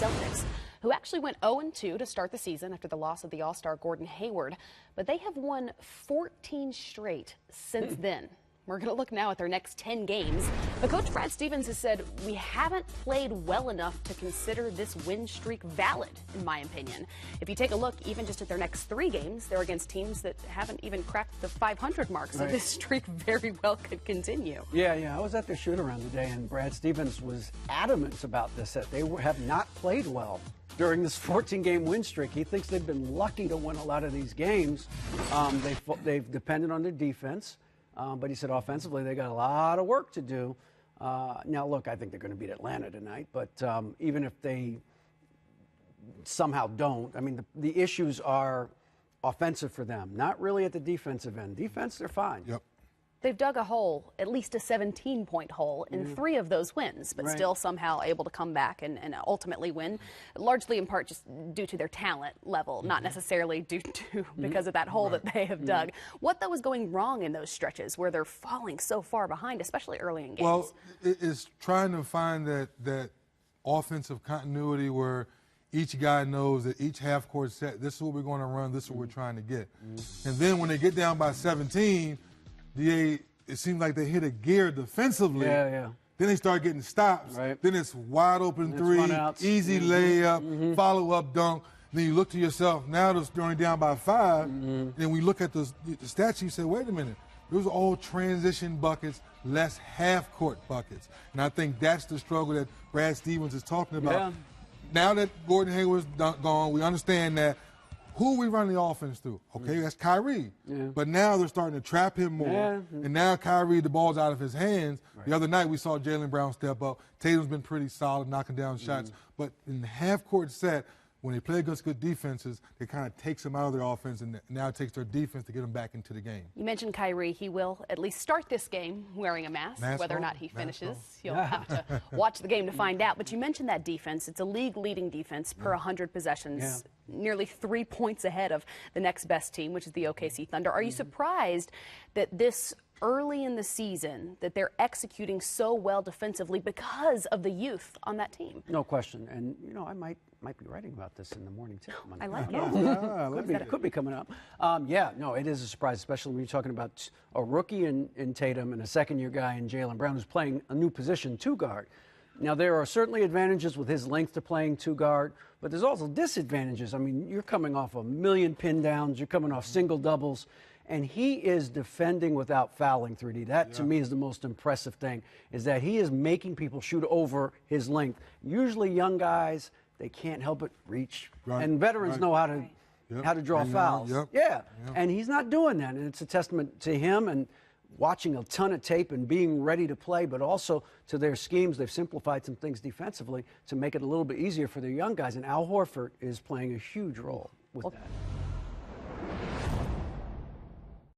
Celtics, who actually went 0-2 to start the season after the loss of the All-Star Gordon Hayward, but they have won 14 straight since then. We're going to look now at their next 10 games. But Coach Brad Stevens has said, we haven't played well enough to consider this win streak valid, in my opinion. If you take a look even just at their next 3 games, they're against teams that haven't even cracked the 500 mark. So this streak very well could continue. Yeah. I was at their shoot-around today, and Brad Stevens was adamant about this, that they have not played well during this 14-game win streak. He thinks they've been lucky to win a lot of these games. They've depended on their defense. But he said offensively they got a lot of work to do. Now, look, I think they're going to beat Atlanta tonight. But even if they somehow don't, I mean, the issues are offensive for them, not really at the defensive end. Defense, they're fine. Yep. They've dug a hole, at least a 17-point hole, in 3 of those wins, but still somehow able to come back and ultimately win, largely in part just due to their talent level, not necessarily due to because of that hole that they have dug. What, though, is going wrong in those stretches where they're falling so far behind, especially early in games? Well, it's trying to find that offensive continuity where each guy knows that each half-court set, this is what we're going to run, this is what we're trying to get. And then when they get down by 17, it seems like they hit a gear defensively. Yeah. Then they start getting stops. Right. Then it's wide open three, easy layup, follow-up dunk. Then you look to yourself, now they're going down by 5. And then we look at the stats, you say, wait a minute. Those are all transition buckets, less half-court buckets. And I think that's the struggle that Brad Stevens is talking about. Yeah. Now that Gordon Hayward's gone, we understand that. Who we run the offense through? Okay, that's Kyrie. But now they're starting to trap him more. And now Kyrie, the ball's out of his hands. The other night we saw Jaylen Brown step up. Tatum's been pretty solid, knocking down shots. But in the half-court set, when they play against good defenses, it kind of takes them out of their offense, and now it takes their defense to get them back into the game. You mentioned Kyrie. He will at least start this game wearing a mask. Whether or not he finishes, you'll have to watch the game to find out. But you mentioned that defense. It's a league-leading defense per 100 possessions, nearly 3 points ahead of the next best team, which is the OKC Thunder. Are you surprised that this early in the season that they're executing so well defensively because of the youth on that team? No question. And, you know, I might be writing about this in the morning, too. I like it. Could be coming up. It is a surprise, especially when you're talking about a rookie in Tatum and a second-year guy in Jaylen Brown who's playing a new position, 2-guard. Now, there are certainly advantages with his length to playing 2-guard, but there's also disadvantages. I mean, you're coming off a million pin downs, you're coming off single doubles, and he is defending without fouling, 3D. That, to me, is the most impressive thing, is that he is making people shoot over his length. Usually young guys, they can't help but reach. And veterans know how to draw fouls. And he's not doing that, and it's a testament to him and watching a ton of tape and being ready to play, but also to their schemes. They've simplified some things defensively to make it a little bit easier for their young guys, and Al Horford is playing a huge role with that.